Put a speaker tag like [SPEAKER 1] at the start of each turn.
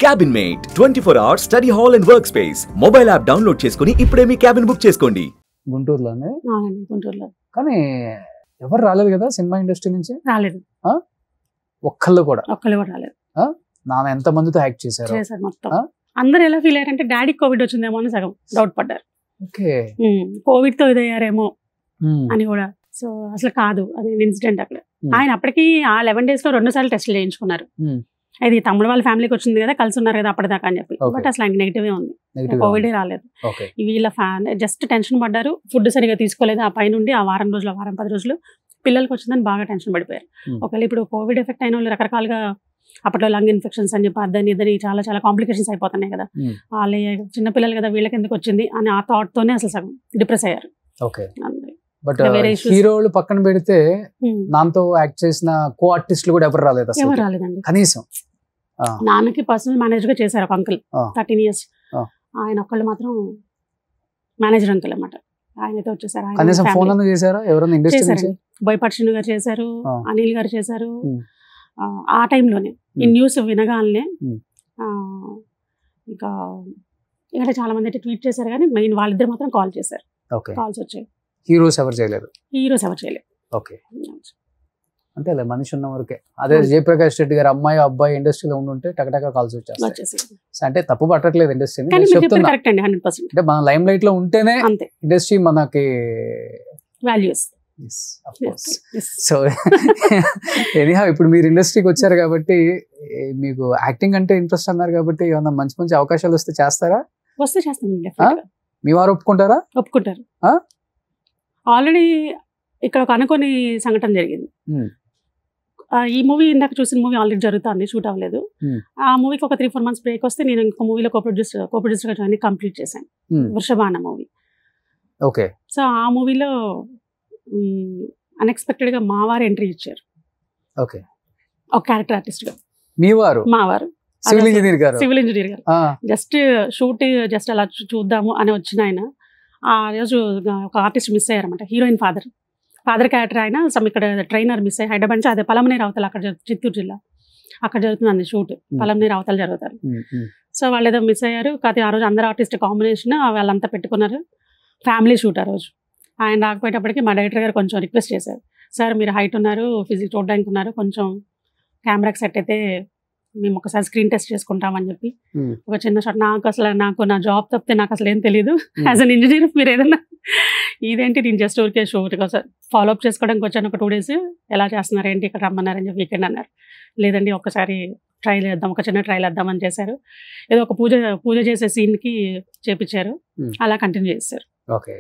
[SPEAKER 1] Cabin mate 24 hours study hall and work space mobile app download చేసుకుని ఇప్పుడే మీ cabin book చేసుకోండి.
[SPEAKER 2] గుంటూరులోనే.
[SPEAKER 3] అవునండి, గుంటూరులో.
[SPEAKER 2] కానీ ఎవరు రాలేదు కదా సినిమా ఇండస్ట్రీ నుంచి?
[SPEAKER 3] రాలేదు,
[SPEAKER 2] ఒక్కళ్ళు కూడా
[SPEAKER 3] రాలేదు.
[SPEAKER 2] నాన్న ఎంత మందితో యాక్ట్ చేశారు
[SPEAKER 3] మొత్తం. అందరు ఎలా ఫీల్ అయ్యారంటే డాడీ కోవిడ్ వచ్చిందేమో అని సగం డౌట్ పడ్డారు.
[SPEAKER 2] ఓకే,
[SPEAKER 3] కోవిడ్ తో ఇదయ్యారేమో అని కూడా. సో అసలు కాదు, అది ఇన్సిడెంట్ అక్కడ. ఆయన అప్పటికి ఆ 11 days లో 2 సార్లు టెస్ట్లు చేయించుకున్నారు. అది తమ్ముడు వాళ్ళ ఫ్యామిలీకి వచ్చింది కదా, కలిసి ఉన్నారు కదా అప్పటిదాకా అని చెప్పి. బట్ అసలు ఆయన నెగిటివ్ ఉంది, కోవిడ్ రాలేదు. వీళ్ళ జస్ట్ టెన్షన్ పడ్డారు, ఫుడ్ సరిగా తీసుకోలేదు. ఆ పైనుండి ఆ వారం 10 రోజులు పిల్లలకి వచ్చిందని బాగా టెన్షన్ పడిపోయారు. ఒకవేళ ఇప్పుడు కోవిడ్ ఎఫెక్ట్ అయిన వాళ్ళు రకరకాలుగా అప్పట్లో లంగ్ ఇన్ఫెక్షన్స్ అని చెప్పి అదని ఇదని చాలా చాలా కాంప్లికేషన్స్ అయిపోతున్నాయి కదా. వాళ్ళ చిన్నపిల్లలు కదా వీళ్ళకి ఎందుకు వచ్చింది అని ఆ థాట్ తోనే అసలు సగం డిప్రెస్ అయ్యారు.
[SPEAKER 2] బట్ హీరోలు పక్కన పెడితే నాన్నతో యాక్ట్ చేసిన కో ఆర్టిస్టులు కూడా ఎవరు రాలేదు?
[SPEAKER 3] ఎవరు రాలేదండి
[SPEAKER 2] కనీసం.
[SPEAKER 3] నాన్నకి పర్సనల్ మేనేజర్ గా చేశారు ఒక అంకుల్ 13 years. ఆయన ఒక్కళ్ళు మాత్రం మేనేజర్ అంకుల్ అన్నమాట. ఆయనతో వచ్చేసారు.
[SPEAKER 2] కనీసం ఫోన్ అన్న చేశారా ఎవరైనా ఇండస్ట్రీ నుంచి?
[SPEAKER 3] బోయపాటి గారు చేశారు, అనిల్ గారు చేశారు. ఆ టైంలోనే ఈ న్యూస్ వినగానే ఇంకా ఇక్కడ చాలా మంది ట్వీట్ చేశారు, కానీ మెయిన్ వాళ్ళిద్దరు మాత్రం కాల్ చేశారు. కాల్స్ వచ్చాయి.
[SPEAKER 2] హీరోస్ ఎవరు చేయలేదు? ఓకే, అంతే మనిషి ఉన్న వరకే. అదే జయప్రకాష్ రెడ్డి గారు అమ్మాయి అబ్బాయి ఇండస్ట్రీలో ఉండుంటే టకటక కాల్స్ వచ్చేస్తాయి. అంటే తప్పు పట్టట్లేదు ఇండస్ట్రీని, అంటే మన లైమ్ లైట్ లో ఉంటేనే ఇండస్ట్రీ మనకి వాల్యూస్. సో ఎనీహౌ ఇప్పుడు మీరు ఇండస్ట్రీకి వచ్చారు కాబట్టి మీకు యాక్టింగ్ అంటే ఇంట్రెస్ట్ అన్నారు కాబట్టి ఏమన్నా మంచి మంచి అవకాశాలు వస్తే చేస్తారా?
[SPEAKER 3] వస్తే చేస్తాను.
[SPEAKER 2] మీ వారు ఒప్పుకుంటారా?
[SPEAKER 3] ఒప్పుకుంటారు. ఆల్రెడీ ఇక్కడ ఒక అనుకోని సంఘటన జరిగింది. ఈ మూవీ ఇందాక చూసిన మూవీ ఆల్రెడీ జరుగుతుంది, షూట్ అవ్వలేదు. ఆ మూవీకి ఒక 3-4 months బ్రేక్ వస్తే నేను ఇంకో మూవీలో కో ప్రొడ్యూసర్గా జాయిన్ కంప్లీట్ చేశాను, వృషభాన మూవీ.
[SPEAKER 2] ఓకే.
[SPEAKER 3] సో ఆ మూవీలో అన్ఎక్స్పెక్టెడ్ గా మా వారు ఎంట్రీ ఇచ్చారు.
[SPEAKER 2] ఓకే, ఒక
[SPEAKER 3] క్యారెక్టర్ ఆర్టిస్ట్ గా.
[SPEAKER 2] మీ వారు?
[SPEAKER 3] మా వారు
[SPEAKER 2] సివిల్ ఇంజనీర్ గారు.
[SPEAKER 3] జస్ట్ షూట్ జస్ట్ అలా చూద్దాము అని వచ్చిన ఆయన ఆ రోజు ఒక ఆర్టిస్ట్ మిస్ అయ్యారన్నమాట. హీరోయిన్ ఫాదర్ క్యారెక్టర్ ఆయన ఇక్కడ ట్రైనర్ మిస్ అయ్యి హైదరాబాద్ నుంచి అదే పలమనేరు అవతల అక్కడ చిత్తూరు జిల్లా అక్కడ జరుగుతుంది షూట్. పలమనేరు అవతల జరుగుతారు. సో వాళ్ళు ఏదో మిస్ అయ్యారు. కాకపోతే ఆ రోజు అందరు ఆర్టిస్ట్ కాంబినేషన్ వాళ్ళంతా పెట్టుకున్నారు. ఫ్యామిలీ షూట్ ఆ రోజు. ఆయన రాకపోయేటప్పటికి మా డైరెక్టర్ గారు కొంచెం రిక్వెస్ట్ చేశారు, సార్ మీరు హైట్ ఉన్నారు, ఫిజిక్స్ చూడడానికి ఉన్నారు, కొంచెం కెమెరాకి సెట్ అయితే మేము ఒకసారి స్క్రీన్ టెస్ట్ చేసుకుంటామని చెప్పి ఒక చిన్న షాట్. నాకు నా జాబ్ తప్పితే నాకు అసలు ఏం తెలియదు. యాజ్ అన్ ఇంజనీర్ మీరు ఏదన్నా ఇదేంటి నేను జస్ట్ ఊరికే షూట్ ఫాలో అప్ చేసుకోవడానికి వచ్చాను. ఒక 2 days ఎలా చేస్తున్నారు ఏంటి ఇక్కడ రమ్మన్నారని చెప్పి వీకెండ్ అన్నారు. లేదండి ఒకసారి ట్రైల్ చేద్దాం, ఒక చిన్న ట్రైల్ వేద్దామని చేశారు. ఏదో ఒక పూజ చేసే సీన్కి చేపించారు, అలా కంటిన్యూ చేశారు.
[SPEAKER 2] ఓకే.